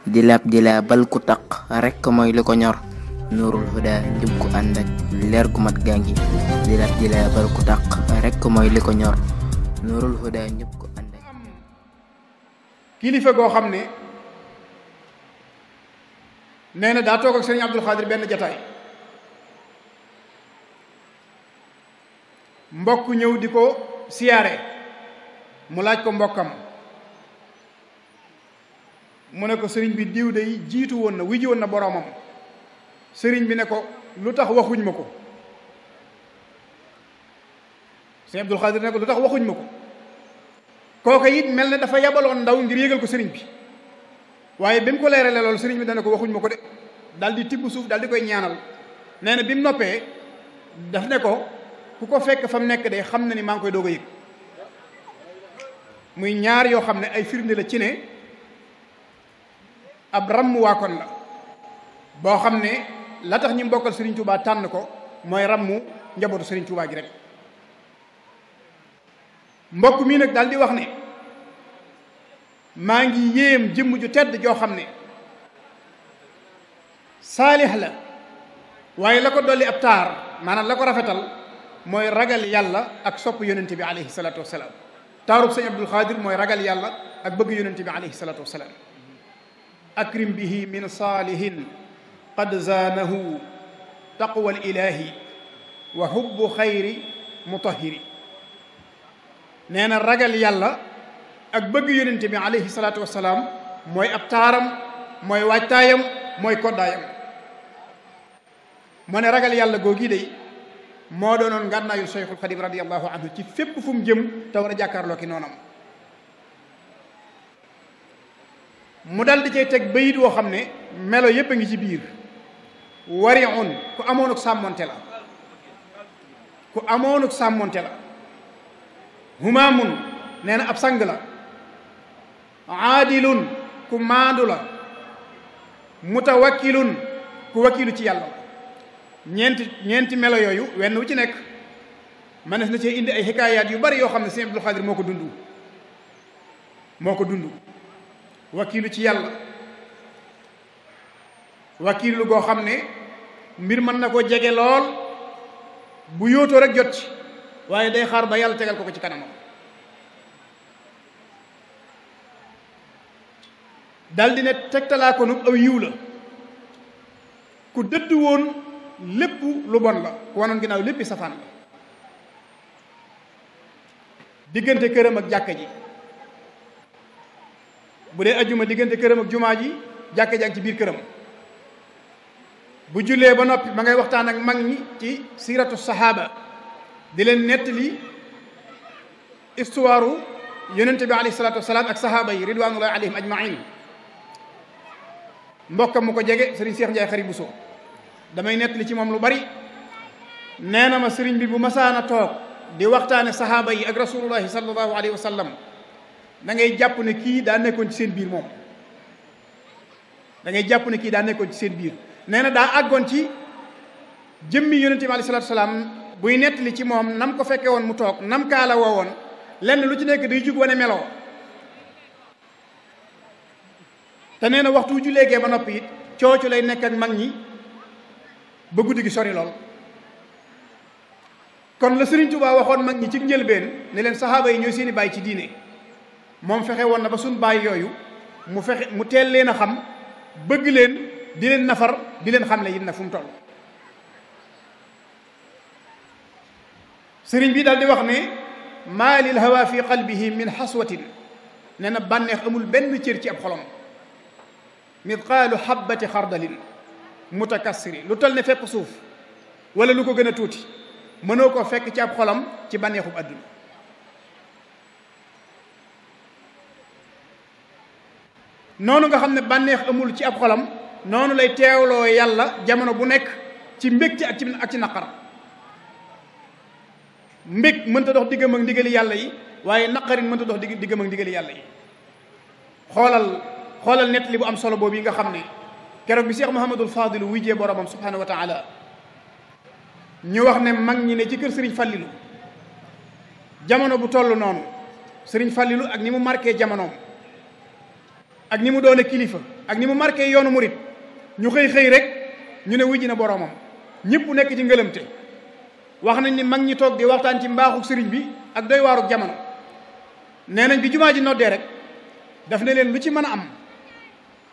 di laabal ku taq rekk mooy li ko ñor nuurul huda njub ku ànd ak leer gu mat gaa ngi di laabal ku taq rekk mooy li ko ñor nuurul huda njub ku ànd ak kilifa goo xam ne nee na daa toog ak sëriñ Abdul Xaadir benn jataay mbokk ñëw di ko siyaare mu laaj ko mbokkam mu ne ko sëriñ bi diw de jiitu woon na wiji woon na boroomam sëriñ bi ne ko lu tax waxuñ ma ko sëriñ Abdul Xaadir ne ko lu tax waxuñ ma ko kooka it mel ne dafa yabaloon ndaw ngir yégal ko sëriñ bi waaye bi mu ko leerale loolu sëriñ bi dana ko waxuñ ma ko de dal di tibb suuf dal di koy ñaanal nee na bi mu noppee daf ne ko ku ko fekk fa mu nekk de xam na ni maa ngi koy doog a yëg muy ñaar yoo xam ne ay firnde la ci ne ab ramm waakoon la boo xam ne la tax ñi mbokkal Serigne Touba tànn ko mooy rammu njabootu Serigne Touba gi rek mbokk mii nag daal di wax ne maa ngi yéem jëmm ju tedd joo xam ne saalix la waaye la ko dolli ab taar maanaam la ko rafetal mooy ragal yàlla ak sopp yonente bi alayhi salaatu wasalaam taarub sëñ Abdul Xaadir mooy ragal yàlla ak bëgg yonente bi alayhi salaatu wasalaam akrim bihi min saalihin qad zaanahu taqwa ilahi wa hubbu xayri mutahiri nee na ragal yàlla ak bëgg yonente bi alayhi salaatu wasalaam mooy ab taaram mooy waajtaayam mooy koddaayam moo ne ragal yàlla googi day moo doonoon ngànnaayu Cheikhul Xadim radiyallahu anhu ci fépp fu mu jëm te war a jàkkaarloo ki noonam mu dal di cay teg bayit woo xam ne melo yépp a ngi ci biir wariun ku amoonuk sàmmonte la ku amoonuk sàmmonte la humaamun nee na ab sang la aadilun ku maandu la mutawakkilun ku wakkilu ci yàlla ñeenti melo yooyu wenn wu ci nekk mënees na cee indi ay xikaayaat yu bari yoo xam ne sëñ Abdul Xaadir moo ko dund wakiilu ci yàlla wakiilu goo xam ne mbir mën na ko jege lool bu yóotoo rek jot ci waaye day xaar ba yàlla tegal ko ci kanamam daldi ne tegtalaa ko nub aw yiw la ku dëdd woon lépp lu bon la ku wanoon ginnaaw léppi safaan la diggante këram ak jàkka ji bu dee ajjuma diggante këram ak jumaa ji jàkka ji ak ci biir këram bu jullee ba noppi ma ngay waxtaan ak mag ñi ci siiratu sahaaba di leen nettali histoire yonente bi alayhi salaatu wasalaam ak sahaaba yi ridwanullahi alayhim ajmain mbokkam mu ko jege sëriñ Cheikh Ndiaye Xari Bousso damay nettali ci moom lu bari nee na ma sëriñ bi bu masaana toog di waxtaane sahaaba yi ak rasulullahi sallallahu alayhi wa sallam da ngay jàpp ne kii daa nekkoon ci seen biir moom da ngay jàpp ne kii daa nekkoon ci seen biir nee na daa àggoon ci jëmmi yonente bi alayhi salaatu salaam buy nettali ci moom nam ko fekke woon mu toog nam kaala woo woon lenn lu ci nekk day jug wane meloo te nee na waxtu ju léegee ba noppi it coocu lay nekk ak mag ñi ba guddi gi sori lool kon la Sëriñ Tuubaa waxoon mag ñi ci njëlbeen ne leen saxaaba yi ñooy seeni bàyyi ci diine moom fexe woon na ba suñ bàyyi yooyu mu teel leen a xam bëgg leen di leen nafar di leen xamle it na fu mu toll sëriñ bi daal di wax ne maa lil hawa fi qalbihi min xaswatin nee na bànneex amul benn cër ci ab xolam midqaalu xabbati xardalin mutakassiri lu toll ne fépp suuf wala lu ko gën a tuuti mënoo ko fekk ci ab xolam ci bànneexub àdduna noonu nga xam ne bànneex amul ci ab xolam noonu lay teewloo yàlla jamono bu nekk ci mbégte ak ci naqar mbég mënta dox diggam ak ndigali yàlla yi waaye naqarin mënta dox diggam ak ndigali yàlla yi xoolal nett li bu am solo boobu yi nga xam ne keroog bi Cheikh Mouhamadul Fadilu wujjee boromam subhanahu wa taala ñu wax ne mag ñi ne ci kër Serigne Fallilou jamono bu toll noonu Serigne Fallilou ak ni mu marqué jamonoom ak ni mu doone kilifa ak ni mu marqué yoonu murit ñu xëy rek ñu ne wujji na boroomam ñëpp nekk ci ngëlëmte wax nañ ni mag ñi toog di waxtaan ci mbaaxu sëriñ bi ak doy waaruk jamono nee nañ bi jumaa ji noddee rek daf ne leen lu ci mën a am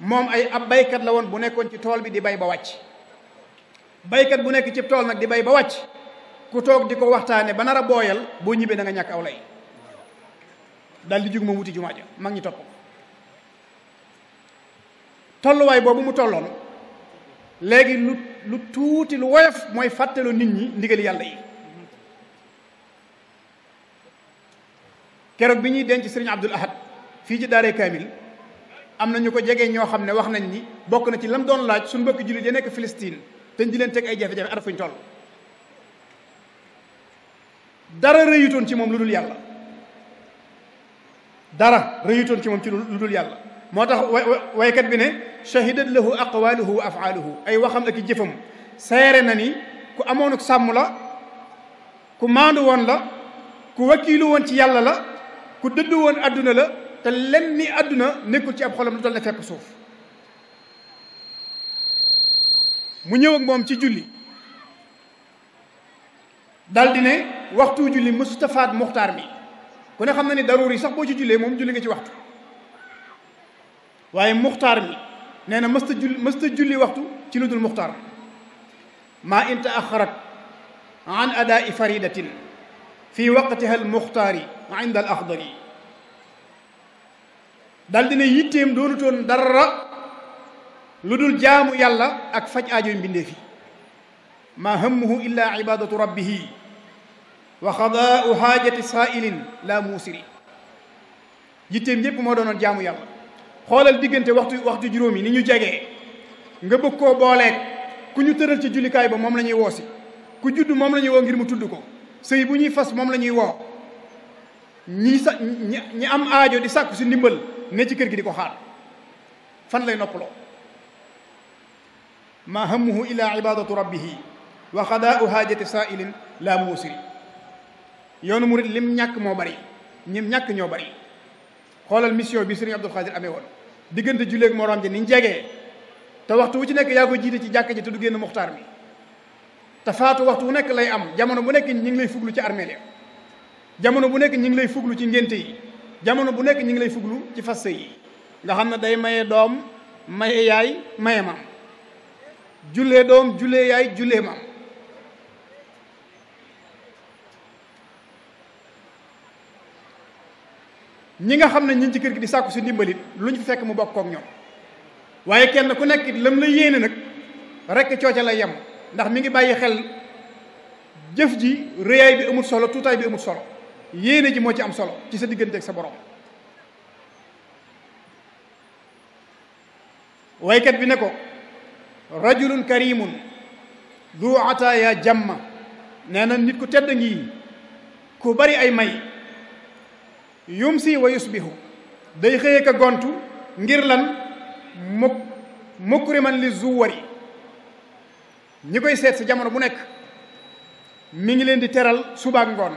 moom ab baykat la woon bu nekkoon ci tool bi di bay ba wàcc baykat bu nekk ci tool nag di bay ba wàcc ku toog di ko waxtaane ba nar a booyal boo ñibbee da nga ñàkk aw lay daal di jug ma wuti jumaa ja mag ñi topp ko tolluwaay boobu mu tolloon léegi lu tuuti lu woyof mooy fàttaloo nit ñi ndigali yàlla yi keroog bi ñuy denc sëriñ Abdul Ahad fii ci daaree Kaamil am na ñu ko jege ñoo xam ne wax nañ ni bokk na ci lam doon laaj suñu mbokki jullit ya nekk Palestine te ñu di leen teg ay jafe-jafe at fuñ toll dara rëyutoon ci moom lu dul yàlla dara rëyutoon ci moom ci lu dul yàlla moo tax waykat bi ne shahidat lahu aqwaluhu wa afaaluhu ay waxam ak i jëfam seere na ni ku amoon ak sàmm la ku maandu woon la ku wakiilu woon ci yàlla la ku dëddu woon adduna la te len ni adduna nekkul ci ab xolam lu toll ne fekk suuf mu ñëw ak moom ci julli daldi ne waxtu julli mustafaat muxtaar mi ku ne xam na ni daruur yi sax boo ci jullee moom julli nga ci waxtu waaye muxtaar mi nee na mësta julli waxtu ci lu dul muxtaar maa in taaxarat an adaai faridatin fi waqtiha al muxtaari inda al axdari daldi ne yitteem doonutoon dara lu dul jaamu yàlla ak faj aajoy mbindeef yi maa hammuhu illa ibadatu rabbihi wa xadaau haajati saailin la muusiri yitteem yépp moo doonoon jaamu yàlla xoolal diggante waxtu juróom yi ni ñu jegee nga bëgg koo booleeg ku ñu tëral ci jullikaay ba moom la ñuy woosi ku judd moom la ñuy woo ngir mu tudd ko sëy bu ñuy fas moom la ñuy woo ñi am aajo di sàkku si ndimbal ne ci kër gi di ko xaar fan lay noppaloo ma hammuhu illa ibadatu rabbihi wa xadaau haajati saailin la muusiri yoonu murit lim ñàkk moo bari ñim ñàkk ñoo bari xoolal mission bi sëriñ Abdul Xaadir amee woon diggante julleeg moroom ji niñ jegee te waxtu wu ci nekk yaa ko jiite ci jàkk ji te du génn muxtaar mi te faatu waxtu wu nekk lay am jamono bu nekk ñi ngi lay fuglu ci armeel ya jamono bu nekk ñi ngi lay fuglu ci ngénte yi jamono bu nekk ñi ngi lay fuglu ci fas sëy yi nga xam ne day maye doom maye yaay maye maam jullee doom jullee yaay jullee maam ñi nga xam ne ñi ci kër gi di sàkku si ndimbalit lu ñu fi fekk mu bokk kook ñoom waaye kenn ku nekk lam la yéene nag rekk cooca lay yem ndax mi ngi bàyyi xel jëf ji réyaay bi amul solo tuutaay bi amul solo yéene ji moo ci am solo ci sa diggante ak sa borom waykat bi ne ko rajulun karimun du ataaya jamma nee na nit ku tedd ngi ku bari ay may yumsi wa yusbihu day xëye ka gontu ngir lan mukriman li zuwari ñi koy seet si jamono bu nekk mi ngi leen di teral suba ak ngoon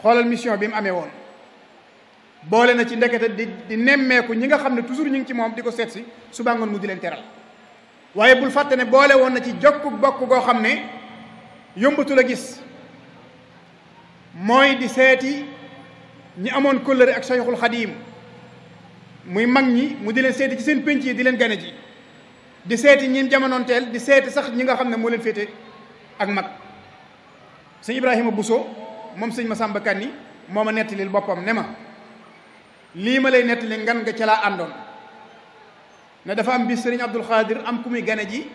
xoolal mission bi mu amee woon boole na ci ndekete di nemmeeku ñi nga xam ne toujours ñu ngi ci moom di ko seet si suba ngoon mu di leen teral waaye bul fàtte ne boole woon na ci jokku bokk goo xam ne yombatul a gis mooy di seeti ñi amoon kóllëre ak Sayxul Xadiim muy mag ñi mu di leen seeti ci seen pénc yi di leen gane ji di seeti ñi jamonoonteel di seeti sax ñi nga xam ne moo leen féete ak mag sëñ Ibrahima Bousso moom sëñ Masamba Kanni moo ma nettalil boppam ne ma lii ma lay nettali ngan nga ca laa àndoon ne dafa am bis sëriñ Abdul Xaadir am ku muy gane ji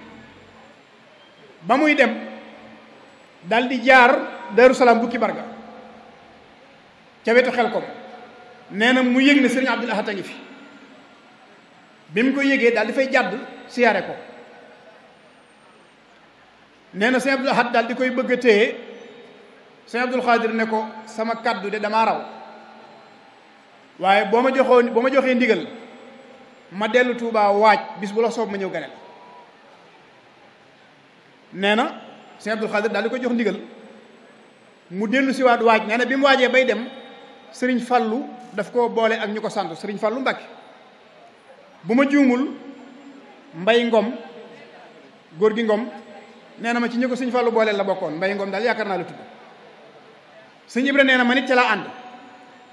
ba muy dem dal di jaar Daaru Salaam bukki barga ca wetu xel kom nee na mu yëg ne sëriñ Abdul Ahad a ngi fi bi mu ko yëgee daal di fay jàdd siyaare ko nee na sëriñ Abdul Ahad daal di koy bëgg a téye sëriñ Abdul Xaadir ne ko sama kaddu de damaa raw waaye boo ma joxee ndigal ma dellu Tuubaa waaj bis bu la soob ma ñëw ganel nee na sëriñ Abdul Xaadir daal di koy jox ndigal mu dellu siwaat waaj nee na bi mu waajee bay dem sëriñ Fallu daf koo boole ak ñu ko sant sëriñ Fallu Mbàkke bu ma juumul Mbay Ngom góor gi Ngom nee na ma ci ñi ko sëñ Fallu booleel la bokkoon Mbay Ngom daal yaakaar naa la tudd sëñ Ibra nee na ma nit ca laa ànd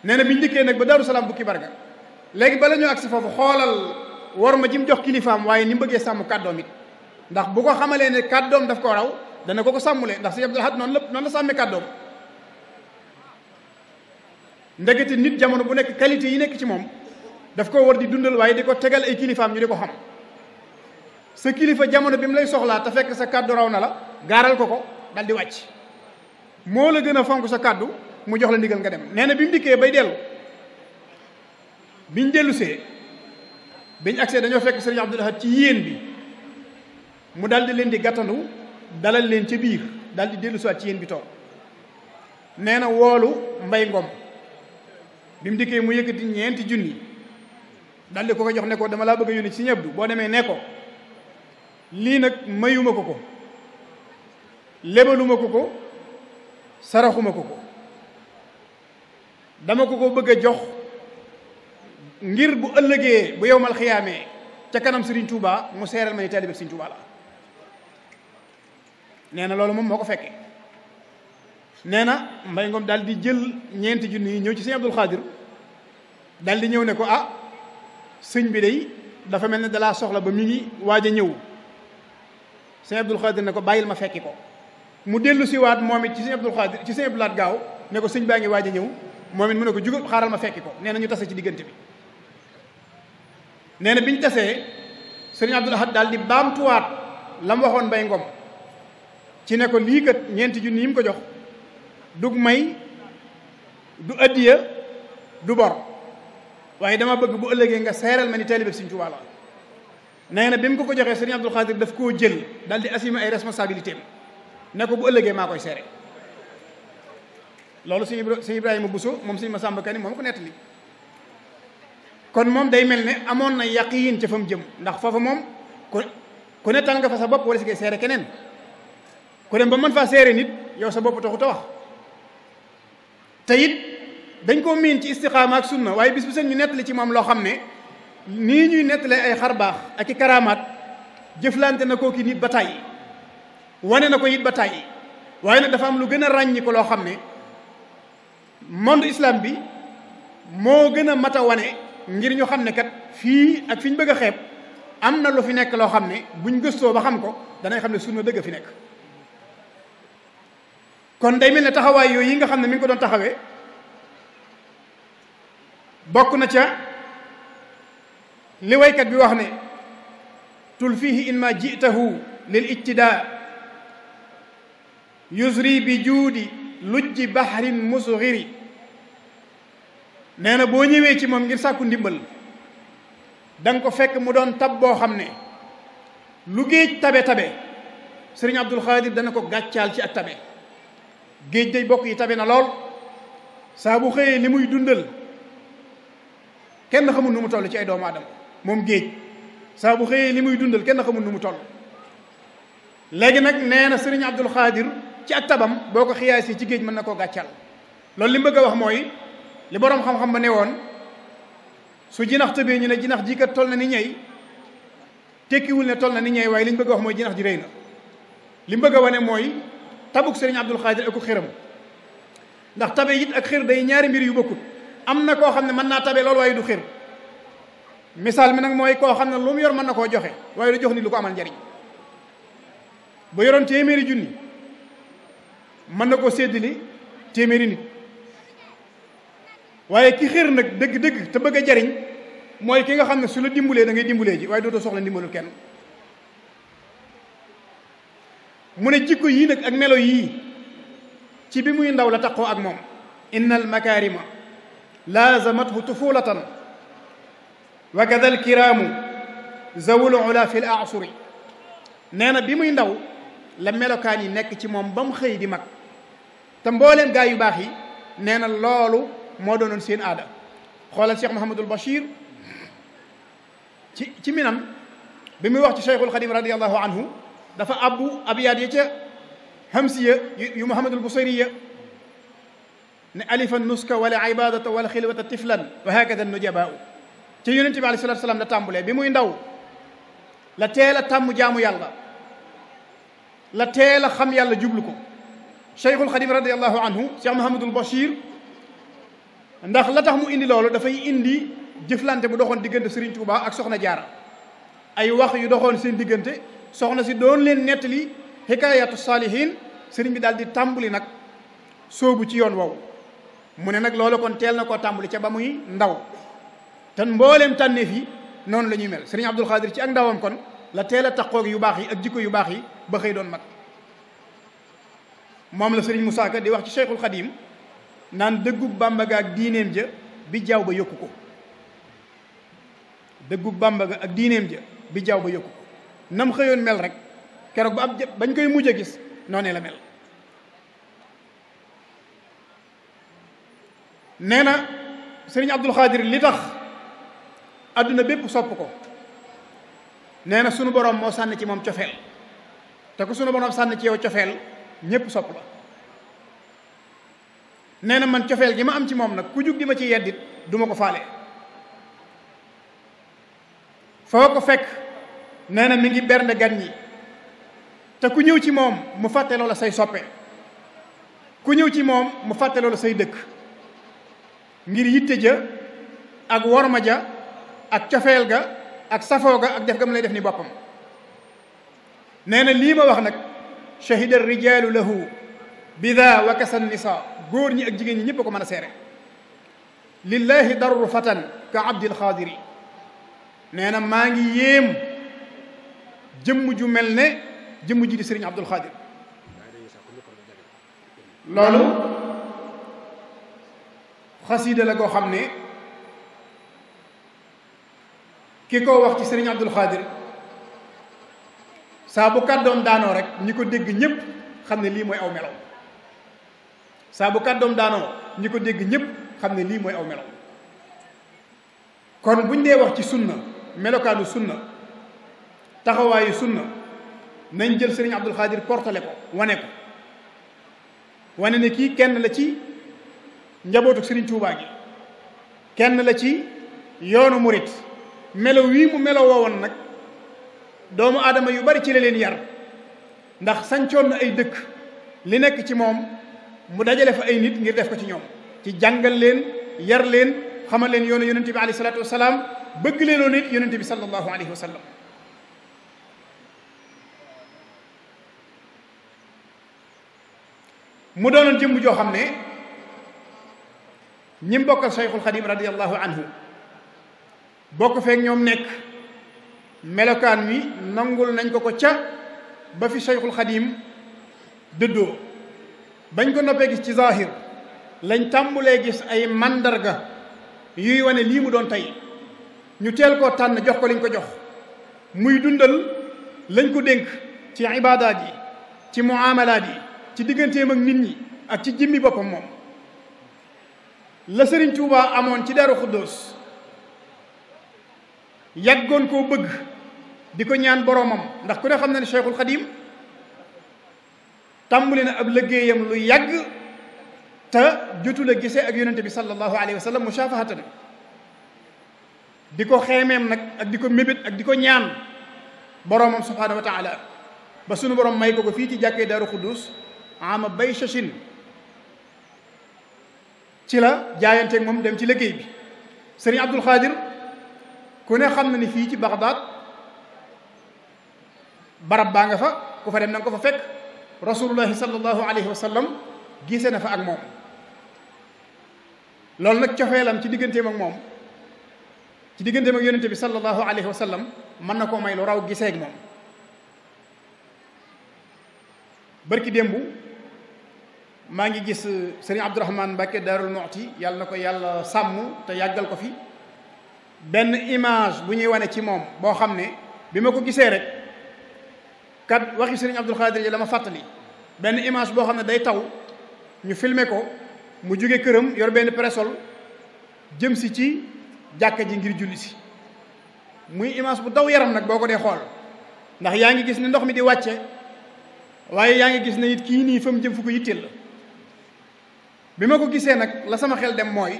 nee na biñu dikkee nag ba Daaru Salaam bukki barga léegi bala ñu agsi foofu xoolal war ma ji mu jox kilifaam waaye ni mu bëggee sàmm kàddoom it ndax bu ko xamalee ne kàddoom daf ko raw dana ko sàmmule ndax sëñ Abdul Ahad noonu la sàmmee kàddoom ndegete nit jamono bu nekk qualité yi nekk ci moom daf ko war di dundal waaye di ko tegal ay kilifaam ñu di ko xam sa kilifa jamono bi mu lay soxlaa te fekk sa kàddu raw na la gaaral ko dal di wàcc moo la gën a fonk sa kàddu mu jox la ndigal nga dem nee na bi mu dikkee bay dellu biñ dellu see biñ agsee dañoo fekk sëriñ Abdul Ahad ci yéen bi mu dal di leen di gàttandu dalal leen ca biir dal di dellu siwaat ci yéen bi toog nee na woolu Mbay Ngom bi mu dikkee mu yëkkati 4 junni dal di ko jox ne ko dama laa bëgg a yónni ci Sëriñ Abdu boo demee ne ko lii nag mayuma ko lebaluma ko saraxuma ko dama ko bëgg a jox ngir bu ëllëgee bu yowmal xiyaamee ca kanam Serigne Touba mu seeral ma ni taalibe Serigne Touba la nee na loolu moom moo ko fekkee nee na Mbay Ngom daal di jël 4 junni yi ñëw ci sëñ Abdul Xaadir daal di ñëw ne ko sëñ bi day dafa mel ne dalaa soxla ba mi ngi waaj a ñëw sëñ Abdul Xaadir ne ko bàyyil ma fekki ko mu dellu siwaat moom it ci sëñ Abdul Xaadir ci sëñ Abdul Ahad gaaw ne ko sëñ baa ngi waaj a ñëw moom it mu ne ko jugal xaaral ma fekki ko nee na ñu tase ci diggante bi nee na bi ñu tasee sëriñ Abdul Ahad daal di baamtuwaat la mu waxoon Mbay Ngom ci ne ko lii kat 4 junni yi mu ko jox dug may du addiya du bor waaye dama bëgg bu ëllëgee nga seeral ma ni taalibe Sëriñ Tuubaa la nee na bi mu ko joxee sëriñ Abdul Xaadir daf koo jël daal di assumer ay responsabilités ne ko bu ëllëgee maa koy seere loolu sëñ Ibrahima Bousso moom sëñ Masamba Kani moom ko nettali kon moom day mel ne amoon na yaqiin ca fa mu jëm ndax foofa moom ku ne tal nga fa sa bopp wala si ngay seere keneen ku dem ba mën faa seere nit yow sa bopp taxut a wax te it dañ koo miin ci istiqaama ak sunna waaye bis bu seen ñu nettali ci moom loo xam ne nii ñuy nettalee ay xar baax ak i karaamaat jëflante na koo ki nit ba tàyyi wane na ko it ba tàyyi waaye nag dafa am lu gën a ràññi ko loo xam ne monde islam bi moo gën a mat a wane ngir ñu xam ne kat fii ak fi ñu bëgg a xeeb am na lu fi nekk loo xam ne buñ gëstoo ba xam ko danay xam ne sunna dëgg fi nekk kon day mel ne taxawaay yooyu yi nga xam ne mi ngi ko doon taxawee bokk na ca li waykat bi wax ne tul fihi in ma jitahu lil ijtidaa yusri bi juudi lujji bahrin musghiri nee na boo ñëwee ci moom ngir sàkku ndimbal da nga ko fekk mu doon tab boo xam ne lu géej tabe sëriñ Abdul Xaadir dana ko gàccaal ci ak tabe géej day bokk yi tabe na lool saa bu xëyee li muy dundal kenn xamul nu mu toll ci ay doomu aadama moom géej saa bu xëyee li muy dundal kenn xamul nu mu toll léegi nag nee na sëriñ Abdul Xaadir ci ak tabam boo ko xiyaasee ci géej mën na koo gàccal loolu li mu bëgg a wax mooy li boroom xam-xam ba ne woon su jinax tëbee ñu ne jinax ji kat toll na ni ñey tekkiwul ne toll na ni ñey waaye li ñu bëgg a wax mooy jinax ji rëy na li mu bëgg a wane mooy tabuk sëriñ Abdul Xaadir ak ko xiram ndax tabe it ak xir day ñaari mbir yu bokkut am na koo xam ne mën naa tabe loolu waaye du xir misaal mi nag mooy koo xam ne lu mu yor mën na koo joxe waaye du jox nit lu ko amal njariñ ba yoroon téeméeri junni mën na koo séddali téeméeri nit waaye ki xir nag dëgg-dëgg te bëgg a jariñ mooy ki nga xam ne su la dimbulee da ngay dimbulee ji waaye dootoo soxla ndimbalul kenn mu ne jikko yii nag ak melo yii ci bi muy ndaw la taqoo ak moom inna al makarima laazamathu tufulatan wa kada al kiraamu zawul ula fi l asuri nee na bi muy ndaw la melokaan yi nekk ci moom ba mu xëy di mag te mbooleem gaa yu baax yi nee na loolu moo doonoon seen aada xoolal Cheikh Mouhamadul Bachir ci minam bi muy wax ci Cheikhul Xadim radiallahu anhu dafa abbu abiyaat ya ca hamsiya yu Muhammadul Busayriya ne alifan nuska wala ibadata wala xilwata tiflan wa hakada nujabaau ci yonent bi alayhi salaatu salaam la tàmbulee. bi muy ndaw la teel a tàmm jaamu yàlla, la teel a xam yàlla jublu ko. Cheikhul Xadim radiallahu anhu Cheikh Mouhamadul Bachir, ndax la tax mu indi loolu dafay indi jëflante bu doxoon diggante Serigne Touba ak Soxna Jaara, ay wax yu doxoon seen diggante, soxna si doon leen nettali hikaayatu saalihin, Serigne bi daal di tàmbali nag soobu ci yoon woowu. mu ne nag loolu kon teel na koo tàmbali ca ba muy ndaw, te mbooleem tànneef yi noonu la ñuy mel. Serigne Abdul Xaadir ci ak ndawam kon la teel a taqoog yu baax yi ak jikko yu baax yi ba xëy doon mag. moom la Serigne Moussa Ka di wax ci Cheikhul Khadim naan dëggug Bàmba ga ak diineem ja bi jaww ba yokku ko. dëggug Bàmba ga ak diineem ja bi jaww ba yokku ko. nam xëyoon mel rek keroog ba bañ koy mujj a gis noonee la mel. nee na Serigne Abdul Xaadir li tax adduna bépp sopp ko, nee na sunu borom moo sànni ci moom cofeel, te ku sunu borom sànni ci yow cofeel ñépp sopp la. nee na man cofeel gi ma am ci moom nag ku jug di ma ci yeddit du ma ko faale. foo ko fekk nee na mi ngi bernde gan ñi, te ku ñëw ci moom mu fàtte loola say soppe, ku ñëw ci moom mu fàtte loola say dëkk, ngir yitte ja ak worma ja ak cofeel ga ak safoo ga ak def ga mu lay def ni boppam. nee na lii ma wax nag shahida rijaalu lahu bida wa kasa nisa, góor ñi ak jigéen ñi ñëpp ko mën a seere. lillahi darru fatan ka abdil xaadiri, nee na maa ngi yéem jëmm ju mel ne jëmm ji di Sëriñ Abdul Xaadir. loolu xasiida la goo xam ne ki ko wax ci Sëriñ Abdul Xaadir saa bu kàddoom daanoo rek ñi ko dégg ñëpp xam ne lii mooy aw melaw. saa bu kàddoom daanoo ñi ko dégg ñëpp xam ne lii mooy aw melaw. kon buñ dee wax ci sunna, melokaanu sunna, taxawaayu sunna, nañ jël Sëriñ Abdul Xaadir portale ko, wane ko, wane ne kii kenn la ci njabootu Sëriñ Tuubaa gi, kenn la ci yoonu murit. melo wii mu melo woowoon nag doomu aadama yu bari ci la leen yar, ndax sancoon na ay dëkk, li nekk ci moom mu dajale fa ay nit ngir def ko ci ñoom, ci jàngal leen, yar leen, xamal leen yoonu yonente bi alayhi salaatu wasalaam, bëgg leeloo nit yonente bi sallallahu alayhi wa sallam. mu doonoon jëmm joo xam ne ñi mbokkal Cheikhul Xadim radiyallahu anhu bokk feek ñoom nekk, melokaan wi nangul nañ ko ca ba fi Cheikhul Xadim dëddoo. bañ ko noppee gis ci zahir lañ tàmbulee gis ay mandarga yuy wane lii mu doon tey, ñu teel koo tànn jox ko liñ ko jox, muy dundal lañ ko dénk ci ibaadaat yi, ci muamalaat yi, ci digganteem ak nit ñi ak ci jëmmi boppam moom. la Sëriñ Tuubaa amoon ci Daaru Xuddoos yàggoon koo bëgg di ko ñaan boroomam, ndax ku ne xam na ne Cheikhul Xadim tàmbali na ab liggéeyam lu yàgg te jotu la gisee ak yonente bi sallallahu alayhi wa sallam mushafahatan, di ko xeemeem nag ak di ko mébét ak di ko ñaan boroomam subhanahu wa taala, ba sunu borom may ko fii ci jàkkee Daaru Xuddus ama bay shashin ci la jaayanteeg moom dem ci liggéey bi. Sëriñ Abdul Xaadir ku ne xam na ni fii ci Bagdad barab baa nga fa, ku fa dem na nga ko fa fekk. rasulullahi sallallahu alayhi wa sallam gisee na fa ak moom. loolu nag cofeelam ci digganteem ak moom, ci digganteem ak yonente bi sallallahu alayhi wa sallam mën na koo may lu raw gisee ak moom. barki démb maa ngi gis Sëriñ Abdourahmane Mbacke Daarul Muxti, yàlla na ko yàlla sàmm te yàggal ko fi, benn image bu ñuy wane ci moom boo xam ne bi ma ko gisee rek kat waxi Sëriñ Abdul Xaadir yi la ma fàttali. benn image boo xam ne day taw ñu filmer ko mu jóge këram yor benn parasol jëm si ci jàkka ji ngir julli si, muy image bu daw yaram nag boo ko dee xool, ndax yaa ngi gis ne ndox mi di wàcce, waaye yaa ngi gis ne it kii nii fa mu jëm fu ko yitteel la. bi ma ko gisee nag la sama xel dem mooy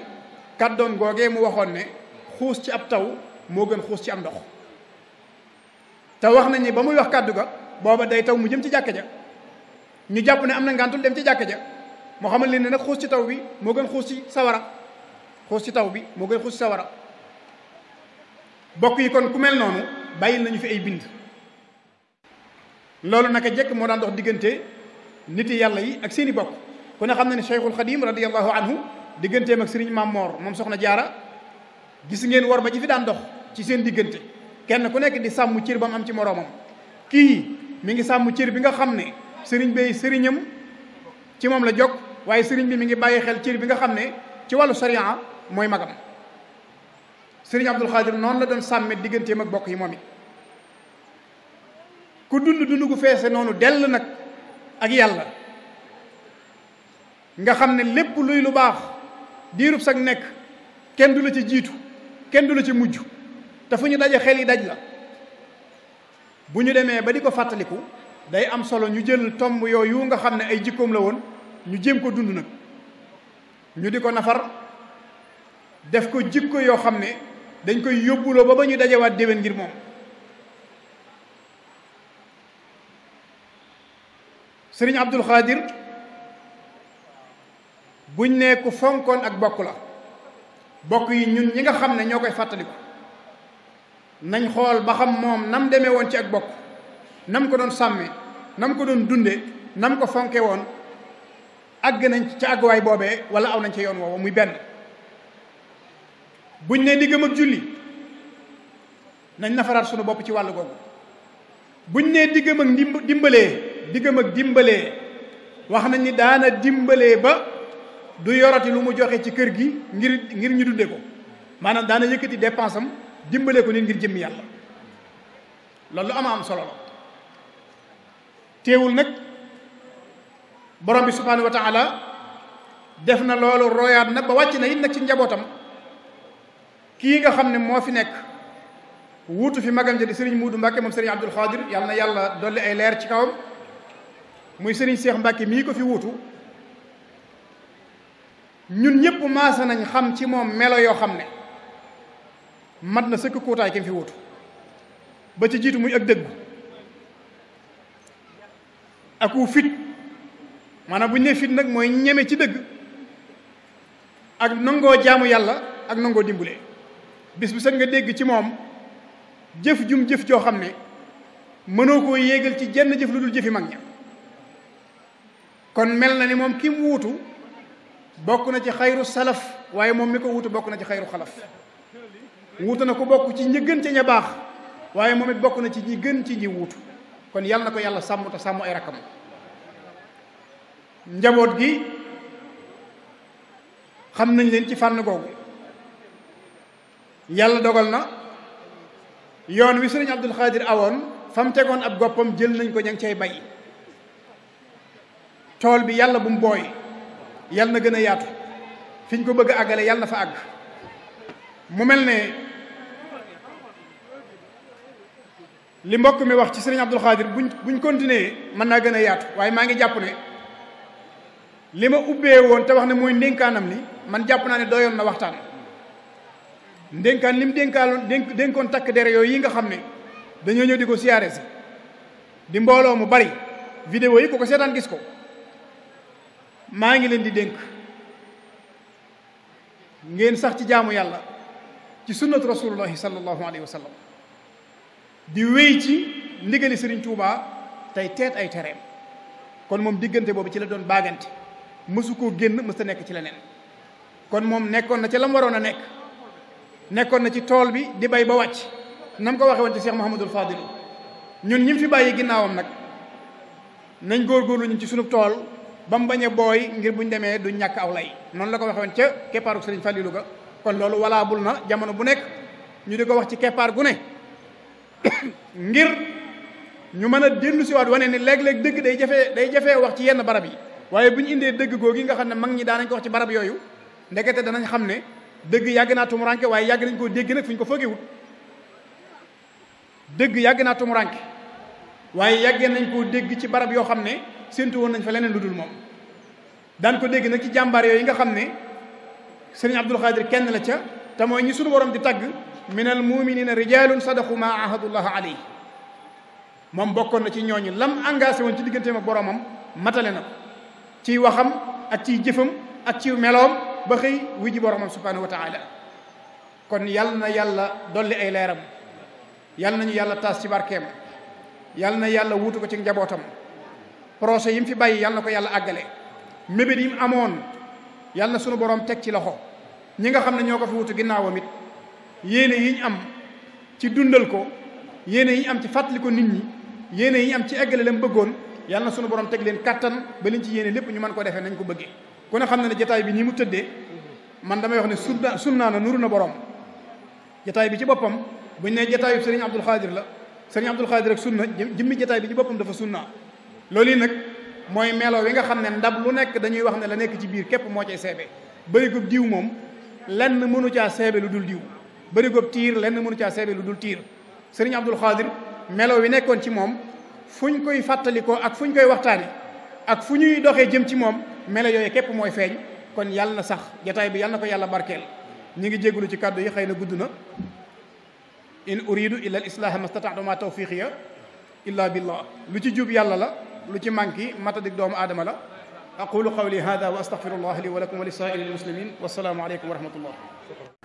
kàddoon googee mu waxoon ne xuus ci ab taw moo gën xuus ci am ndox te wax nañ ni ba muy wax kàddu ga booba day taw mu jëm ci jàkka ja ñu jàpp ne am na ngàntul dem ci jàkka ja moo xamal leen ne nag xuus ci taw bi moo gën xuus ci sawara xuus ci taw bi moo gën xuus ci sawara bokk yi kon ku mel noonu bàyyil nañu fi ay bind loolu naka jekk moo daan dox diggante nit yàlla yi ak seeni bokk ku ne xam na ne Cheikhul Xadim radiyallahu anhu digganteem ak Sëriñ Maam Moor moom soxna Jaara gis ngeen war ba ji fi daan dox ci seen diggante kenn ku nekk di sàmm cër ba mu am ci moroomam kii mi ngi sàmm cër bi nga xam ne sëriñ bay sëriñam ci moom la jokk waaye sëriñ bi mi ngi bàyyi xel cër bi nga xam ne ci wàllu sariya mooy magam sëriñ Abdul Xaadir noonu la doon sàmme digganteem ak bokk yi moom it ku dund gu feese noonu dell nag ak yàlla nga xam ne lépp luy lu baax diirub sag nekk kenn du la ci jiitu kenn du la ci mujj te fu ñu daje xel yi daj la bu ñu demee ba di ko fàttaliku day am solo ñu jël tomb yooyu nga xam ne ay jikkoom la woon ñu jéem ko dund nag ñu di ko nafar def ko jikko yoo xam ne dañ koy yóbbuloo ba ñu dajewaat déwén ngir moom sëriñ Abdul Xaadir buñ ne ku fonkoon ak bokk la bokk yi ñun ñi nga xam ne ñoo koy fàttaliku nañ xool ba xam moom nam demee woon ci ak bokk nam ko doon sàmme nam ko doon dunde nam ko fonke woon àgg nañ ca àgguwaay boobee wala aw nañ ca yoon woowu muy benn buñ ne diggam ak julli nañ nafaraat sunu bopp ci wàllu googu buñ ne diggam ak dimbalee wax nañ ni daana dimbalee ba du yorati lu mu joxe ci kër gi ngir ñu dunde ko maanaam daana yëkkati dépense am dimbalee ko nit ngir jëmmi yàlla loolu am solo la teewul nag borom bi subhanahu wa taala def na loolu royaat na ba wàcc na it nag ci njabootam kii nga xam ne moo fi nekk wuutu fi magam ja di sëriñ Muudu Mbàkke moom sëriñ Abdul Xaadir yàlla na yàlla dolli ay leer ci kawam muy sëriñ Seex Mbàkke mii ko fi wuutu ñun ñëpp maasa nañ xam ci moom melo yoo xam ne mat na sëkk kuutaay ki fi wuutu ba ci jiitu muy ak dëggu ak wu fit maanaam bu ñu nee fit nag mooy ñeme ci dëgg ak nangoo jaamu yàlla ak nangoo dimbule bis bu set nga dégg ci moom jëf joo xam ne mënoo koo yéegal ci jenn jëf lu dul jëfi mag ña kon mel na ni moom ki mu wuutu bokk na ci xayru salaf waaye moom mi ko wuutu bokk na ci xayru xalaf wuutu na ko bokk ci ñi gën ca ña baax waaye moom it bokk na ci ñi gën ci ñi wuutu kon yàlla na ko yàlla sàmm te sàmm ay rakkam njaboot gi xam nañ leen ci fànn googu yàlla dogal na yoon wi sëriñ Abdul Xaadir awoon fa mu tegoon ab goppam jël nañ ko ña ngi cay bay tool bi yàlla bu mu booy yàlla na gën a yaatu fi ñu ko bëgg a àggale yàlla na fa àgg mu mel ne li mbokk mi wax ci sëriñ Abdul Xaadir buñ continuer mën naa gën a yaatu waaye maa ngi jàpp ne li ma ubbee woon te wax ne mooy ndénkaanam li man jàpp naa ne doyoon na waxtaan ndénkaan li mu dénkoon takk dere yooyu yi nga xam ne dañoo ñëw di ko siyaare si di mbooloo mu bari vidéo yi ku ko seetaan gis ko maa ngi leen di dénk ngeen sax ci jaamu yàlla ci sunnatu rasulullahi sallallahu alayhi wa sallam di wéy ci ndigali Sëriñ Tuubaa tey teet ay tereem kon moom diggante boobu ci la doon baagante mësu koo génn mës ta nekk ci leneen kon moom nekkoon na ca la mu waroon a nekkoon na ci tool bi di bay ba wàcc nam ko waxe woon ci Cheikh Mouhamadul Fadil ñun ñi fi bàyyi ginnaawam nag nañ góorgóorlu ñu ci sunu tool ba mu bañ a booy ngir buñ demee du ñàkk aw lay noonu la ko waxe woon ca keppaaru Sëriñ Falilu ga kon loolu walaa bul na jamono bu nekk ñu di ko wax ci keppaar gu ne ngir ñu mën a dellu siwaat wane ni léeg-léeg dëgg day jafee wax ci yenn barab yi waaye bu ñu indee dëgg googi nga xam ne mag ñi daanañ ko wax ci barab yooyu ndekete danañ xam ne dëgg yàgg naa tumuranke waaye yàgg nañ koo dégg nag fu ñu ko foogewut dëgg yàgg naa tumuranke waaye yàggee nañ koo dégg ci barab yoo xam ne séntu woon nañ fa leneen lu dul moom daan ko dégg nag ci jàmbaar yooyu nga xam ne sëriñ Abdul Xaadir kenn la ca te mooy ñi sunu borom di tagg minal muminina rijalun sadaqu ma ahadullah alayhi moom bokkoon na ci ñooñu lam engagé woon ci digganteem ak boromam matale na ciy waxam ak ciy jëfam ak ci meloom ba xëy wuy ji boromam subhanahu wa taala kon yal na yàlla dolli ay leeram yal nañu yàlla taas ci barkeem yal na yàlla wuutu ko ci njabootam projet yi mu fi bàyyi yal na ko yàlla àggale mébét yi mu amoon yal na sunu borom teg ci loxo ñi nga xam ne ñoo ko fi wutu ginnaawam it yéene yi ñu am ci dundal ko yéene yi ñu am ci fàttali ko nit ñi yéene yi ñu am ci eggale lam bëggoon yal na sunu borom teg leen kattan ba liñ ci yéene lépp ñu mën ko defee nañ ko bëggee ku ne xam ne ne jataay bi nii mu tëddee man damay wax ne sunnaa na nuru na borom jataay bi ci boppam buñ ne jataayu sëriñ Abdul Xaadir la sëriñ Abdul Xaadir ak sunna jëmmi jataay bi ci boppam dafa sunna loolu yi nag mooy melo wi nga xam ne ndab lu nekk dañuy wax ne la nekk ci biir képp moo cay seebe bërigub diw moom lenn mënu caa seebe lu dul diw bërigub tiir lenn mënu caa seebe lu dul tiir sëriñ Abdul Xaadir melo wi nekkoon ci moom fuñ koy fàttalikoo ak fuñ koy waxtaane ak fu ñuy doxee jëm ci moom melo yooyu képp mooy feeñ kon yàlla na sax jataay bi yàlla na ko yàlla barkeel ñi ngi jégalu ci kàddu yi xëy na gudd na in uridu illa al islaha mastata'tu ma tawfiqiya illa billah lu ci jub yàlla la lu ci manki matadik doomu aadama la aqulu qawli hada wa astaghfirullah li wa lakum wa li sa'iril muslimin wassalaamu aleykum wa rahmatullah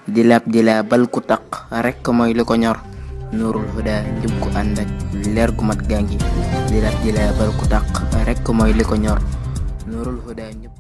di laabal ku taq rek mooy li ko ñor nuurul huda njub ku ànd ak leer gu mat gaa ngi di laabal ku taq rek mooy li ko ñor nuurul huda njub